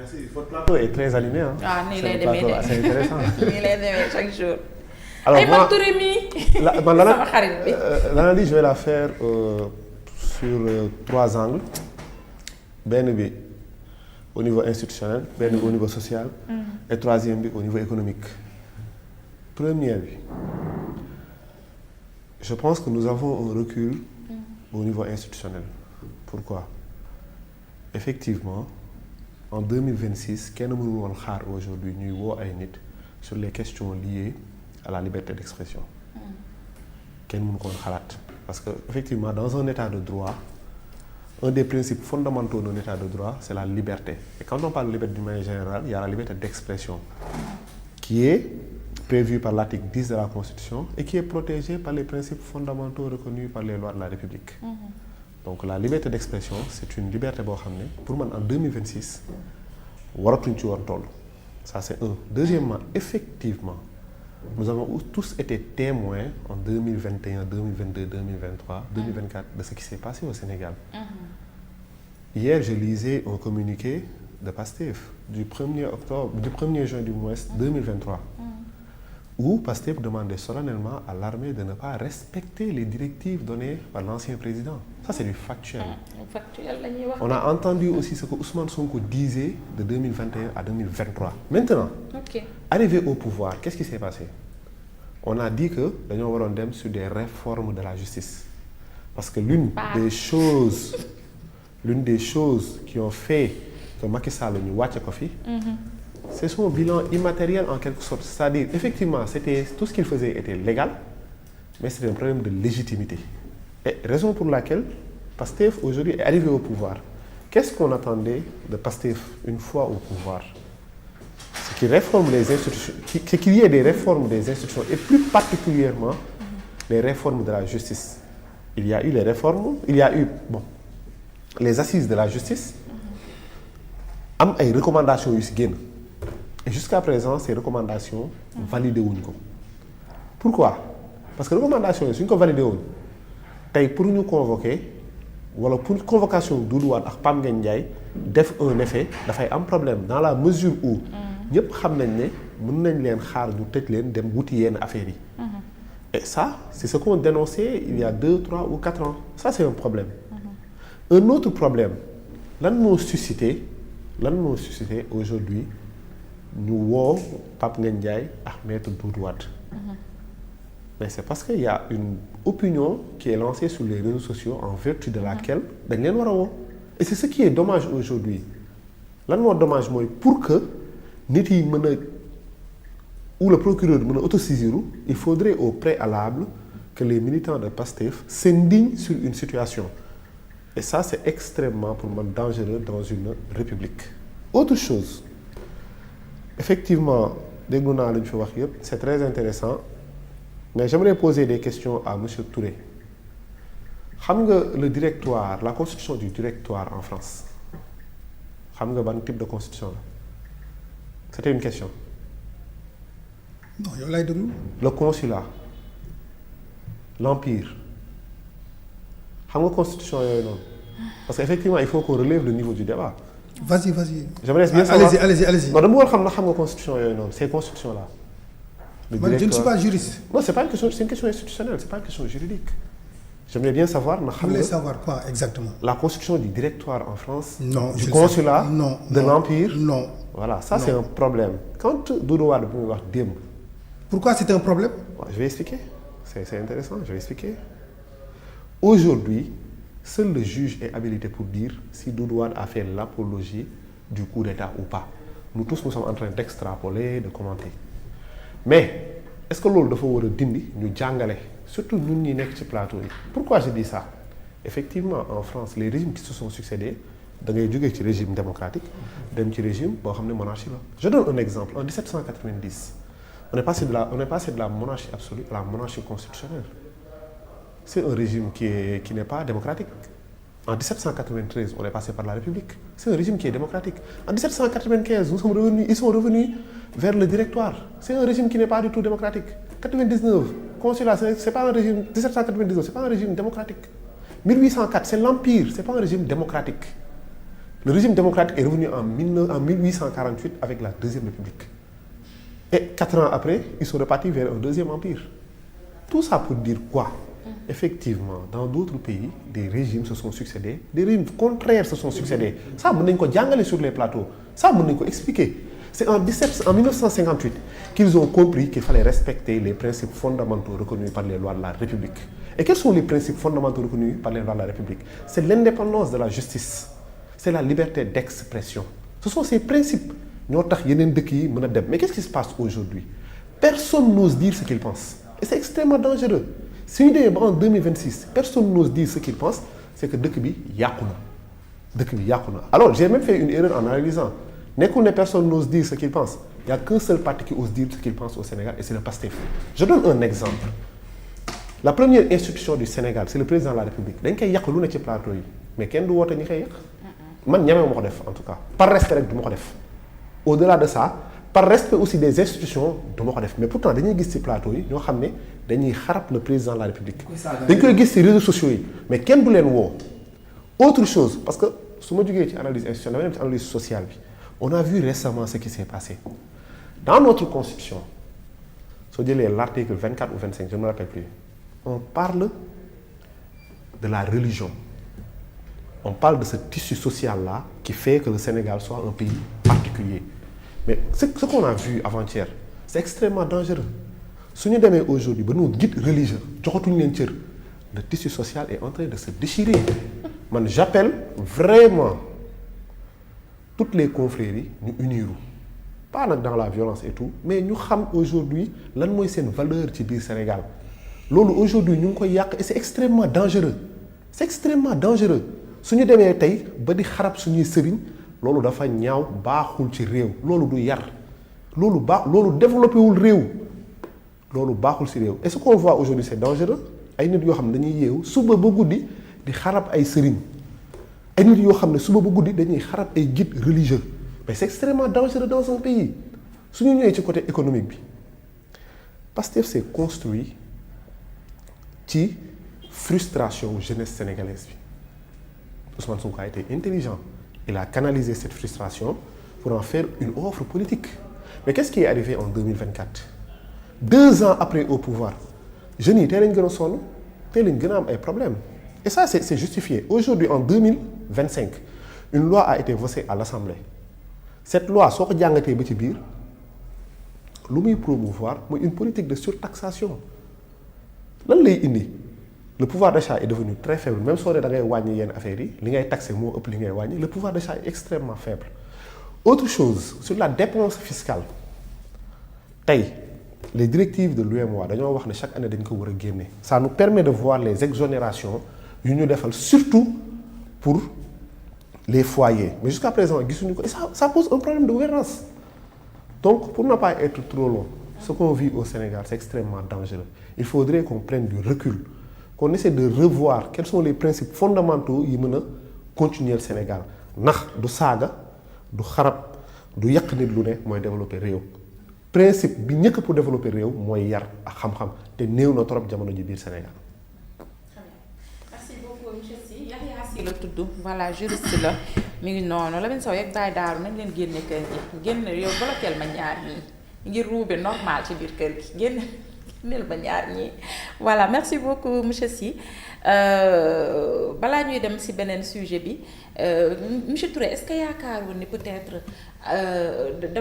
Merci. Votre plateau est très animé. Hein. Ah, nii lay demee de c'est intéressant. nii lay demee chaque jour. Alors ay moi, Touré mi. sama xarit bi. L'analyse je vais la faire sur 3 angles. Benn bi au niveau institutionnel, benn bi au niveau social, et troisième bi au niveau économique. Première bi, je pense que nous avons un recul au niveau institutionnel. Pourquoi? Effectivement, en 2026, kenn mënul woon xaar aujourd'hui ñuy woo ay nit sur les questions liées à la liberté d'expression. Kenn mënu ko woon xalaat parce que effectivement dans un état de droit, un des principes fondamentaux d'un état de droit, c'est la liberté. Et quand on parle de liberté d'une manière générale, il y a la liberté d'expression qui est prévue par l'article 10 de la Constitution et qui est protégée par les principes fondamentaux reconnus par les lois de la République. Donc la liberté d'expression, c'est une liberté boo xam ne pour man en 2026 waratuñ ci woon toll. Ça c'est un. Deuxièmement, effectivement, nous avons tous été témoins en 2021, 2022, 2023, 2024 de ce qui s'est passé au Sénégal. Hier, je lisais un communiqué de Pastef du 1er juin du mois 2023, où Pastef demandait solennellement à l'armée de ne pas respecter les directives données par l'ancien président. Ça, c'est du factuel. On a entendu aussi ce que Ousmane Sonko disait de 2021 à 2023. Maintenant, arrivé au pouvoir, qu'est-ce qui s'est passé? On a dit que nous allons sur des réformes de la justice. Parce que l'une des choses qui ont fait que Macky Sall ñu wàcce ko fi, c'est son bilan immatériel en quelque sorte. C'est-à-dire, effectivement, tout ce qu'il faisait était légal, mais c'était un problème de légitimité. Et raison pour laquelle Pastef aujourd'hui est arrivé au pouvoir. Qu'est-ce qu'on attendait de Pastef une fois au pouvoir? C'est qu'il réforme les institutions, qu'il y ait des réformes des institutions, et plus particulièrement les réformes de la justice. Il y a eu les réformes, il y a eu les assises de la justice, am ay recommandations yu ci génn. Et jusqu'à présent, ces recommandations validées wuñ ko. Pourquoi? Parce que recommandations yi suñ ko validé woon tey pour ñu convoquer wala pour convocation Doudou Wade ak Pam Ngagne Ndiaye def un effet dafay am problème dans la mesure où ñëpp xam nañ ne mën nañ leen xaar ñu tëj leen dem wuti yenn affaires yi. Et ça, c'est ce qu'on dénonçait il y a 2, 3 ou 4 ans. Ça, c'est un problème. Un autre problème, lan moo suscité aujourd'hui ñu woo Pape Ngagne Ndiaye ak Maître Doudou Wade. Mais c'est parce qu'il y a une opinion qui est lancée sur les réseaux sociaux en vertu de laquelle dañ leen war a woo. Et c'est ce qui est dommage aujourd'hui. Lan moo dommage mooy pour que nit yi mën a ou le procureur mën a autosaisir, il faudrait au préalable que les militants de Pastef s'indignent sur une situation. Et ça, c'est extrêmement pour moi dangereux dans une république. Autre chose, effectivement, déglu naa lu ñu fi wax yëpp, c'est très intéressant, mais j'aimerais poser des questions à monsieur Touré. Xam nga le directoire, la constitution du directoire en France, xam nga ban type de constitution la? C'était une question. Non, yow lay déglu. Le consulat, l'empire. Xam nga constitution yooyu noonu. Parce qu'effectivement, il faut qu'on relève le niveau du débat. Vas-y. J'aimerais bien savoir. Allez-y. Non, dama war xam na xam nga constitution yooyu noonu, ces constitutions-là. Moi, je ne suis pas juriste. Non, c'est pas une question, c'est une question institutionnelle, c'est pas une question juridique. J'aimerais bien savoir na xam nga. Vous voulez savoir quoi exactement? La constitution du directoire en France. Non, du consulat. Non. De l'empire. Non. Voilà, ça c'est un problème. Quand Doudou Wade bu muy wax démb. Pourquoi c'est un problème? Je vais expliquer. C'est intéressant, je vais expliquer. Aujourd'hui, seul le juge est habilité pour dire si Doudou Wade a fait l'apologie du coup d'État ou pas. Nous tous, nous sommes en train d'extrapoler, de commenter. Mais, est-ce que loolu dafa war a dindi ñu jàngale surtout ñun ñi nekk ci plateau yi. Pourquoi je dis ça? Effectivement, en France, les régimes qui se sont succédés, da ngay jógee ci régime démocratique dem ci régime boo xam ne monarchie la. Je donne un exemple. En 1790, on est passé de la monarchie absolue à la monarchie constitutionnelle. C'est un régime qui n'est pas démocratique. En 1793, on est passé par la République. C'est un régime qui est démocratique. En 1795, ils sont revenus vers le directoire. C'est un régime qui n'est pas du tout démocratique. 99, consulat, c'est pas un régime. 1799, c'est pas un régime démocratique. 1804, c'est l'empire, c'est pas un régime démocratique. Le régime démocratique est revenu en 1848 avec la Deuxième République. Et 4 ans après, ils sont repartis vers un deuxième empire. Tout ça pour dire quoi? Effectivement, dans d'autres pays, des régimes se sont succédés, des régimes contraires se sont succédés. Ça, on peut le sur les plateaux. Ça, on peut expliquer. C'est en 1958 qu'ils ont compris qu'il fallait respecter les principes fondamentaux reconnus par les lois de la République. Et quels sont les principes fondamentaux reconnus par les lois de la République? C'est l'indépendance de la justice, c'est la liberté d'expression. Ce sont ces principes. Mais qu'est-ce qui se passe aujourd'hui? Personne n'ose dire ce qu'il pense. Et c'est extrêmement dangereux. Si on est en 2026, personne n'ose dire ce qu'il pense, c'est que Dekibi Yakuna. Alors, j'ai même fait une erreur en analysant. Personne n'ose dire ce qu'il pense. Il n'y a qu'un seul parti qui ose dire ce qu'il pense au Sénégal, et c'est le PASTEF. Je donne un exemple. La première institution du Sénégal, c'est le président de la République. Il y a des plateau, mais qui ne doit pas faire? Moi, je ne sais pas en tout cas. Par respect, je ne sais pas. Au-delà de ça, par respect aussi des institutions, je ne sais pas. Mais pourtant, dañuy gis ci plateau yi ñoo xam ne dañuy xarab le président de la République. dañ koy gis ci réseaux sociaux yi mais kenn du leen woo. Autre chose, parce que su ma jógee ci analyse institutionnelle dama dem ci analyse sociale bi, on a vu récemment ce qui s'est passé. Dans notre constitution, soo jëlee l'article 24 ou 25, je ne me rappelle plus, on parle de la religion. On parle de ce tissu social-là qui fait que le Sénégal soit un pays particulier. Mais ce qu'on a vu avant-hier, c'est extrêmement dangereux. Si nous sommes aujourd'hui, nos guides religieux, le tissu social est en train de se déchirer. J'appelle vraiment toutes les confréries nous unir. Pas dans la violence et tout, mais nous savons aujourd'hui lan c'est une valeur ci biir Sénégal. Lolu aujourd'hui ñu ngi koy yak et c'est extrêmement dangereux. C'est extrêmement dangereux. Suñu démé tay ba di xarab suñuy sëriñ lolu dafa ñaaw baaxul ci réew. Lolu du yar. Lolu développé wul réew. Lolu baaxul ci réew. Et ce qu'on voit aujourd'hui c'est dangereux. Ay nit yo xam dañuy yeewu suba ba guddi di xarab ay sëriñ. Ay nit yo xam suba ba guddi dañuy xarab ay guides religieux. Mais c'est extrêmement dangereux dans un pays. Si nous sommes côté économique, PASTEF s'est construit qui frustration jeunesse sénégalaise. Ousmane Sonko a été intelligent. Il a canalisé cette frustration pour en faire une offre politique. Mais qu'est-ce qui est arrivé en 2024? 2 ans après au pouvoir, jeunes yi tey lañ gën a sonn tey lañ gën a am ay problèmes. Et ça c'est justifié. Aujourd'hui en 2025, une loi a été votée à l'Assemblée. Cette loi, si on regarde ba ci biir, lu muy promouvoir mooy une politique de surtaxation. Lan lay indi? Le pouvoir d'achat est devenu très faible. Même si on da ngay wàññi yenn affaires yi, li ngay taxé moo ëpp li ngay wàññi, le pouvoir d'achat est extrêmement faible. Autre chose, sur la dépense fiscale. Tey, les directives de l'UEMOA dañoo wax ne chaque année dañ ko war a génne. Ça nous permet de voir les exonérations yu ñu defal surtout pour les foyers. Mais jusqu'à présent, ça pose un problème de gouvernance. Donc, pour ne pas être trop long, ce qu'on vit au Sénégal, c'est extrêmement dangereux. Il faudrait qu'on prenne du recul, qu'on essaie de revoir quels sont les principes fondamentaux qui mènent à continuer le Sénégal. Nak du saga, du kharab, du yak nit lu ne moy développer réew. Principe bi ñëk pour développer réew moy yar ak xam-xam té néew na torop jamono ji biir Sénégal. la tudd voilà juriste la mi ngi noonu la benn saw yeg bàyyi daaru nañ leen génne kër gi génn yow bloqueel ma ñaar ñii ngir ruube normal ci biir kër gi génneel ma ñaar ñii voilà merci beaucoup monsieur Sy balaa ñuy dem ci beneen sujet bi monsieur Touré est-ce que yaakaaroon ni peut-être